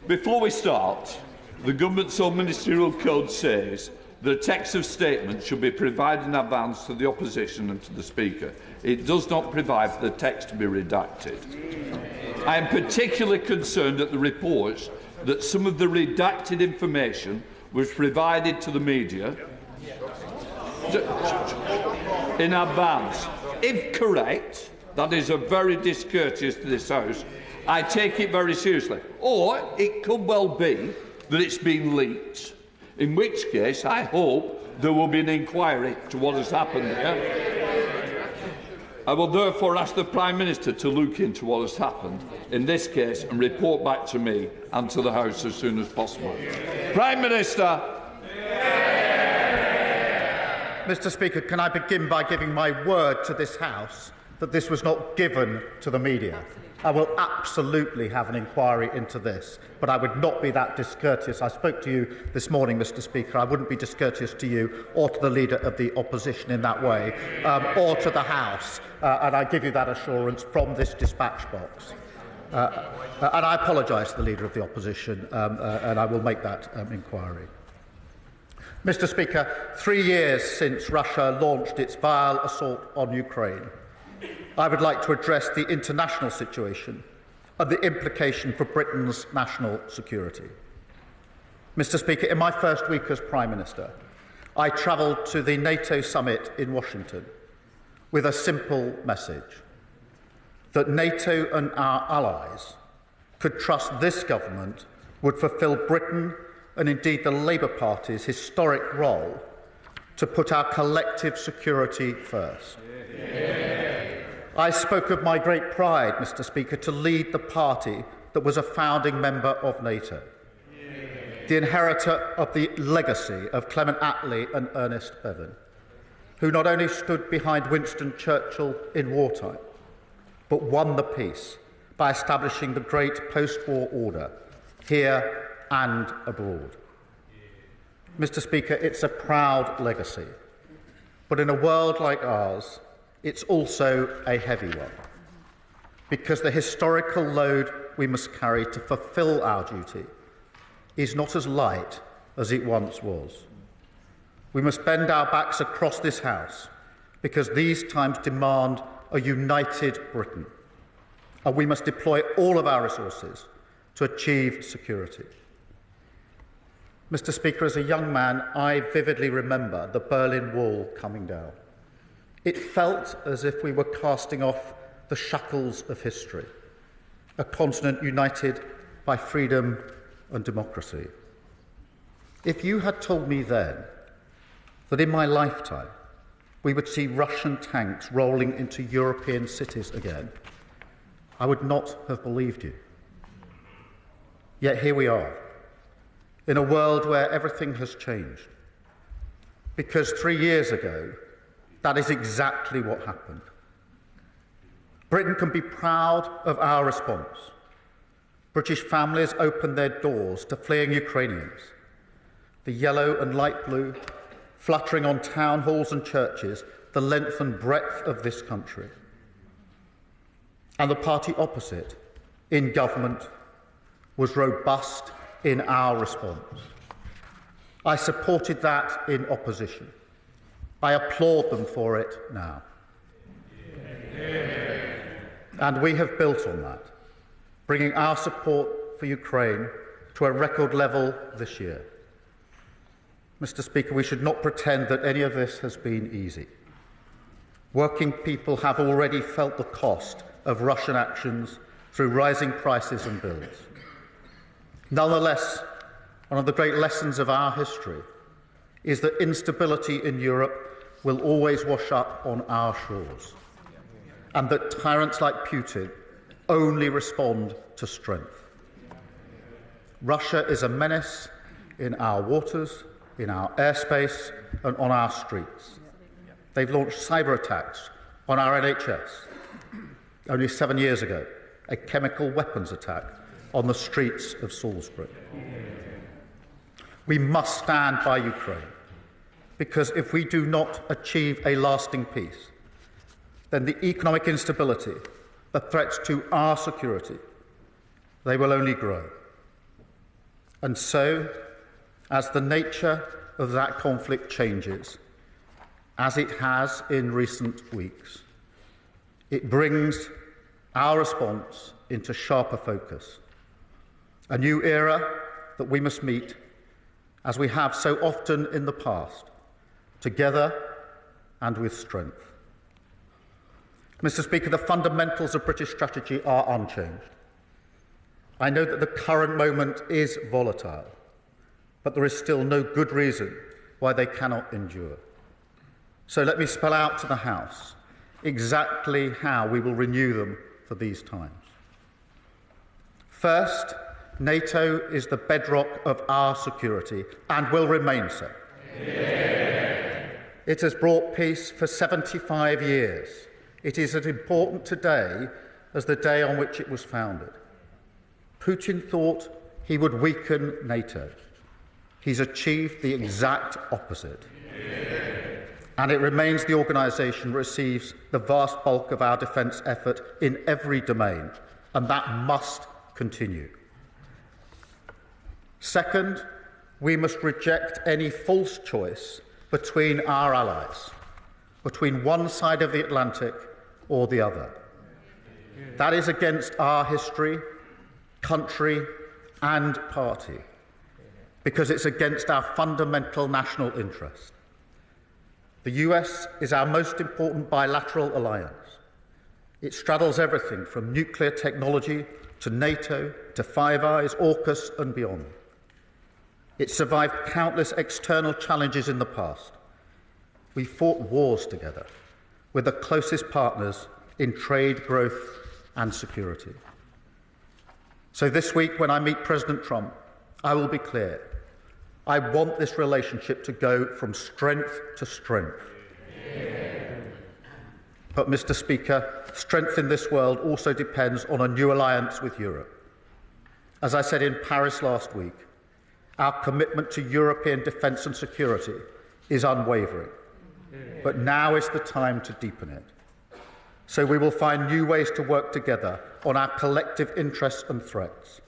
Before we start, the Government's own Ministerial Code says that a text of statement should be provided in advance to the Opposition and to the Speaker. It does not provide for the text to be redacted. I am particularly concerned at the reports that some of the redacted information was provided to the media in advance. If correct, that is very discourteous to this House. I take it very seriously. Or it could well be that it's been leaked, in which case I hope there will be an inquiry to what has happened here. I will therefore ask the Prime Minister to look into what has happened in this case and report back to me and to the House as soon as possible. Prime Minister. Mr. Speaker, can I begin by giving my word to this House that this was not given to the media? I will absolutely have an inquiry into this, but I would not be that discourteous. I spoke to you this morning, Mr. Speaker. I wouldn't be discourteous to you or to the Leader of the Opposition in that way, or to the House, and I give you that assurance from this dispatch box. And I apologise to the Leader of the Opposition, and I will make that inquiry. Mr. Speaker, 3 years since Russia launched its vile assault on Ukraine, I would like to address the international situation and the implication for Britain's national security. Mr. Speaker, in my first week as Prime Minister, I travelled to the NATO summit in Washington with a simple message: that NATO and our allies could trust this government would fulfil Britain and indeed the Labour Party's historic role to put our collective security first. I spoke of my great pride, Mr. Speaker, to lead the party that was a founding member of NATO, the inheritor of the legacy of Clement Attlee and Ernest Bevin, who not only stood behind Winston Churchill in wartime, but won the peace by establishing the great post-war order here and abroad. Mr. Speaker, it's a proud legacy, but in a world like ours, it's also a heavy one, because the historical load we must carry to fulfil our duty is not as light as it once was. We must bend our backs across this House, because these times demand a united Britain, and we must deploy all of our resources to achieve security. Mr. Speaker, as a young man, I vividly remember the Berlin Wall coming down. It felt as if we were casting off the shackles of history, a continent united by freedom and democracy. If you had told me then that in my lifetime we would see Russian tanks rolling into European cities again, I would not have believed you. Yet here we are, in a world where everything has changed. Because 3 years ago, that is exactly what happened. Britain can be proud of our response. British families opened their doors to fleeing Ukrainians, the yellow and light blue fluttering on town halls and churches the length and breadth of this country. And the party opposite, in government, was robust in our response. I supported that in opposition. I applaud them for it now. And we have built on that, bringing our support for Ukraine to a record level this year. Mr. Speaker, we should not pretend that any of this has been easy. Working people have already felt the cost of Russian actions through rising prices and bills. Nonetheless, one of the great lessons of our history is that instability in Europe will always wash up on our shores, and that tyrants like Putin only respond to strength. Russia is a menace in our waters, in our airspace, and on our streets. They've launched cyber attacks on our NHS. Only 7 years ago, a chemical weapons attack on the streets of Salisbury. We must stand by Ukraine, because if we do not achieve a lasting peace, then the economic instability, the threats to our security, they will only grow. And so, as the nature of that conflict changes, as it has in recent weeks, it brings our response into sharper focus. A new era that we must meet, as we have so often in the past, together and with strength. Mr. Speaker, the fundamentals of British strategy are unchanged. I know that the current moment is volatile, but there is still no good reason why they cannot endure. So let me spell out to the House exactly how we will renew them for these times. First, NATO is the bedrock of our security and will remain so. Yeah. It has brought peace for 75 years. It is as important today as the day on which it was founded. Putin thought he would weaken NATO. He's achieved the exact opposite. Yeah. And it remains the organisation that receives the vast bulk of our defence effort in every domain, and that must continue. Second, we must reject any false choice between our allies, between one side of the Atlantic or the other. That is against our history, country and party, because it's against our fundamental national interest. The US is our most important bilateral alliance. It straddles everything from nuclear technology to NATO to Five Eyes, AUKUS and beyond. It survived countless external challenges in the past. We fought wars together with the closest partners in trade, growth and security. So this week, when I meet President Trump, I will be clear. I want this relationship to go from strength to strength. Yeah. But, Mr. Speaker, strength in this world also depends on a new alliance with Europe. As I said in Paris last week, our commitment to European defence and security is unwavering. But now is the time to deepen it. So we will find new ways to work together on our collective interests and threats,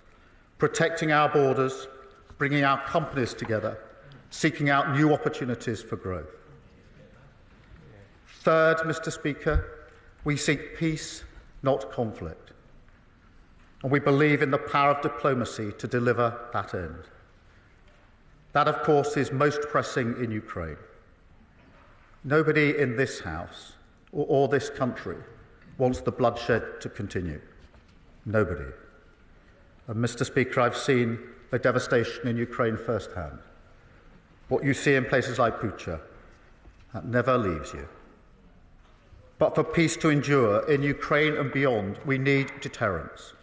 protecting our borders, bringing our companies together, seeking out new opportunities for growth. Third, Mr. Speaker, we seek peace, not conflict. And we believe in the power of diplomacy to deliver that end. That, of course, is most pressing in Ukraine. Nobody in this House or this country wants the bloodshed to continue. Nobody. And, Mr. Speaker, I've seen the devastation in Ukraine firsthand. What you see in places like Bucha, that never leaves you. But for peace to endure in Ukraine and beyond, we need deterrence.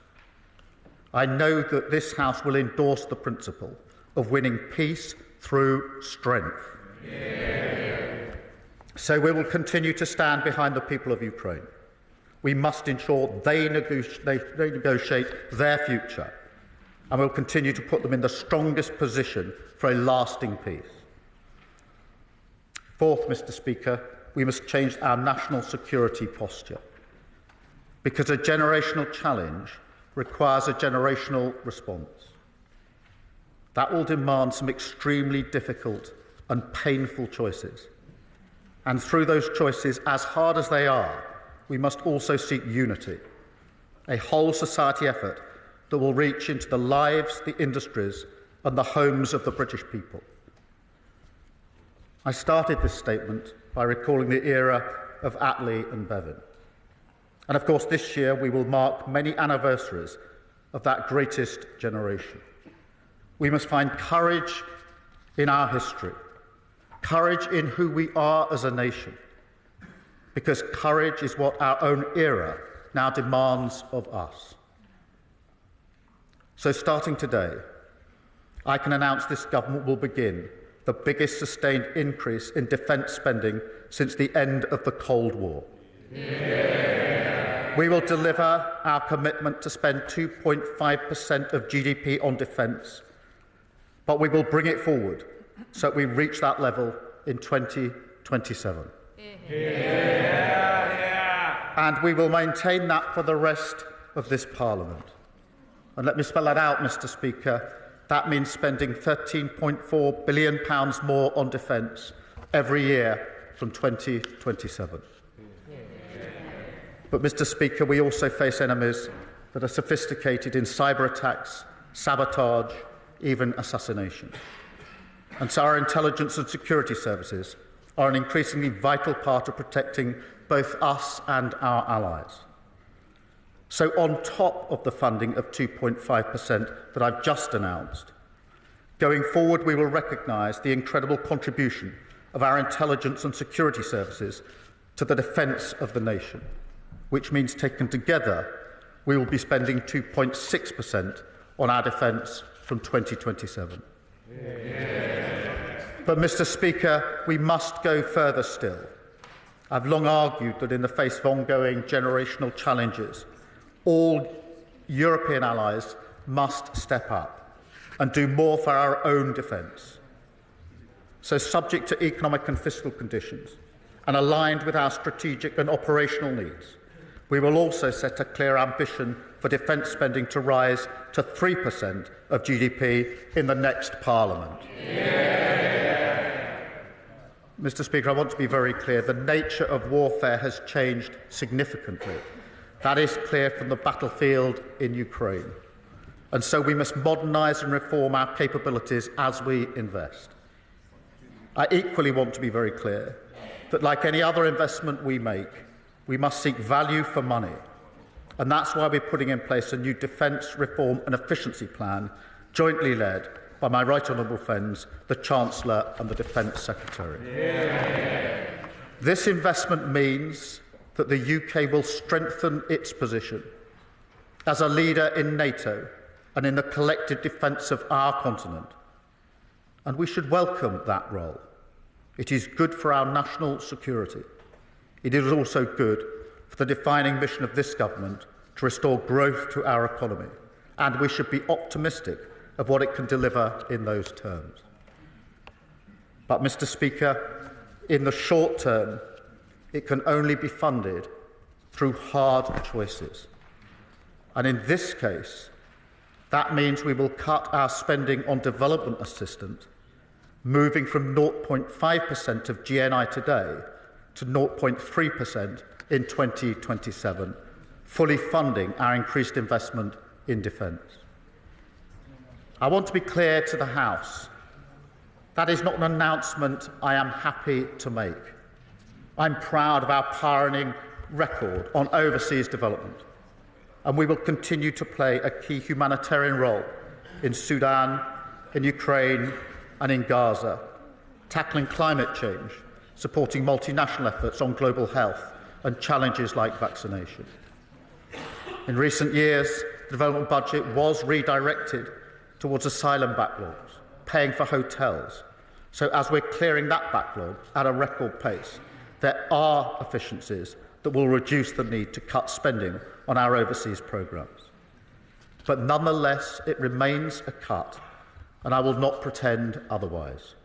I know that this House will endorse the principle of winning peace through strength. Yeah. So we will continue to stand behind the people of Ukraine. We must ensure they negotiate their future, and we'll continue to put them in the strongest position for a lasting peace. Fourth, Mr. Speaker, we must change our national security posture, because a generational challenge requires a generational response. That will demand some extremely difficult and painful choices. And through those choices, as hard as they are, we must also seek unity, a whole society effort that will reach into the lives, the industries and the homes of the British people. I started this statement by recalling the era of Attlee and Bevin. And of course, this year we will mark many anniversaries of that greatest generation. We must find courage in our history, courage in who we are as a nation, because courage is what our own era now demands of us. So starting today, I can announce this government will begin the biggest sustained increase in defence spending since the end of the Cold War. Yeah. We will deliver our commitment to spend 2.5% of GDP on defence, but we will bring it forward so that we reach that level in 2027. Yeah. And we will maintain that for the rest of this Parliament. And let me spell that out, Mr. Speaker. That means spending £13.4 billion more on defence every year from 2027. But, Mr. Speaker, we also face enemies that are sophisticated in cyber attacks, sabotage, even assassination. And so our intelligence and security services are an increasingly vital part of protecting both us and our allies. So on top of the funding of 2.5% that I've just announced, going forward we will recognise the incredible contribution of our intelligence and security services to the defence of the nation, which means taken together we will be spending 2.6% on our defence from 2027. But, Mr. Speaker, we must go further still. I've long argued that in the face of ongoing generational challenges, all European allies must step up and do more for our own defence. So, subject to economic and fiscal conditions and aligned with our strategic and operational needs, we will also set a clear ambition for defence spending to rise to 3% of GDP in the next Parliament. Mr. Speaker, I want to be very clear. The nature of warfare has changed significantly. That is clear from the battlefield in Ukraine. And so we must modernise and reform our capabilities as we invest. I equally want to be very clear that, like any other investment we make, we must seek value for money. And that's why we're putting in place a new defence reform and efficiency plan, jointly led by my right honourable friends, the Chancellor and the Defence Secretary. This investment means that the UK will strengthen its position as a leader in NATO and in the collective defence of our continent. And we should welcome that role. It is good for our national security. It is also good for the defining mission of this government to restore growth to our economy, and we should be optimistic of what it can deliver in those terms. But, Mr. Speaker, in the short term, it can only be funded through hard choices. And in this case, that means we will cut our spending on development assistance, moving from 0.5% of GNI today to 0.3% in 2027, fully funding our increased investment in defence. I want to be clear to the House. That is not an announcement I am happy to make. I'm proud of our pioneering record on overseas development, and we will continue to play a key humanitarian role in Sudan, in Ukraine and in Gaza, tackling climate change, supporting multinational efforts on global health and challenges like vaccination. In recent years, the development budget was redirected towards asylum backlogs, paying for hotels. So as we're clearing that backlog at a record pace, there are efficiencies that will reduce the need to cut spending on our overseas programmes. But nonetheless, it remains a cut, and I will not pretend otherwise.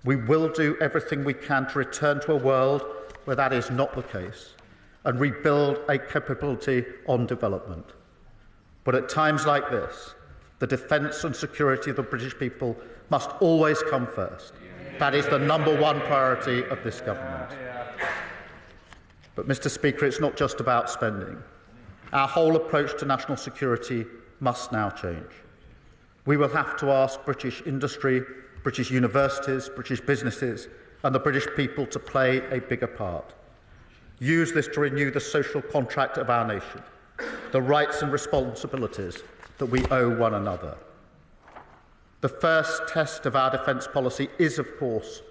We will do everything we can to return to a world where that is not the case and rebuild a capability on development. But at times like this, the defence and security of the British people must always come first. That is the number one priority of this government. But, Mr. Speaker, it's not just about spending. Our whole approach to national security must now change. We will have to ask British industry, British universities, British businesses and the British people to play a bigger part. Use this to renew the social contract of our nation, the rights and responsibilities that we owe one another. The first test of our defence policy is, of course,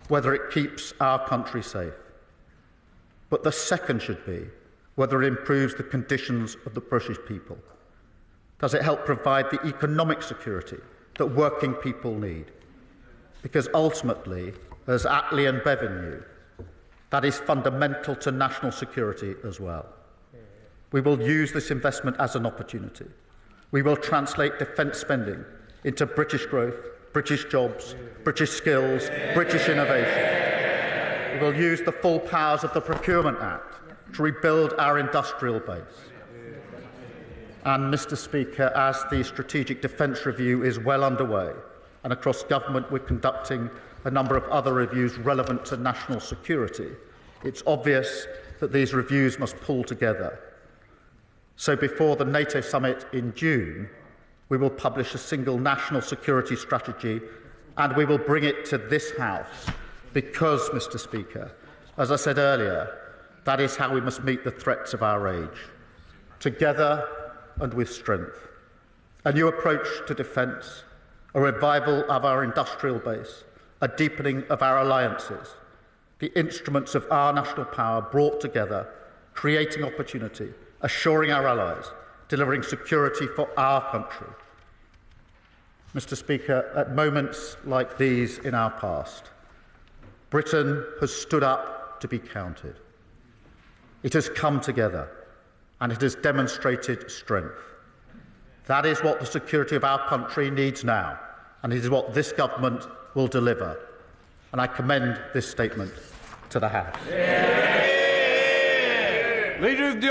whether it keeps our country safe. But the second should be whether it improves the conditions of the British people. Does it help provide the economic security that working people need? Because ultimately, as Attlee and Bevan knew, that is fundamental to national security as well. We will use this investment as an opportunity. We will translate defence spending into British growth, British jobs, British skills, British innovation. We will use the full powers of the Procurement Act to rebuild our industrial base. And, Mr Speaker, as the Strategic Defence Review is well underway, and across government we're conducting a number of other reviews relevant to national security, it's obvious that these reviews must pull together. So before the NATO summit in June, we will publish a single national security strategy, and we will bring it to this House because, Mr Speaker, as I said earlier, that is how we must meet the threats of our age, together and with strength. A new approach to defence, a revival of our industrial base, a deepening of our alliances, the instruments of our national power brought together, creating opportunity, assuring our allies, delivering security for our country. Mr Speaker, at moments like these in our past, Britain has stood up to be counted. It has come together and it has demonstrated strength. That is what the security of our country needs now, and it is what this government will deliver. And I commend this statement to the House. Leader of the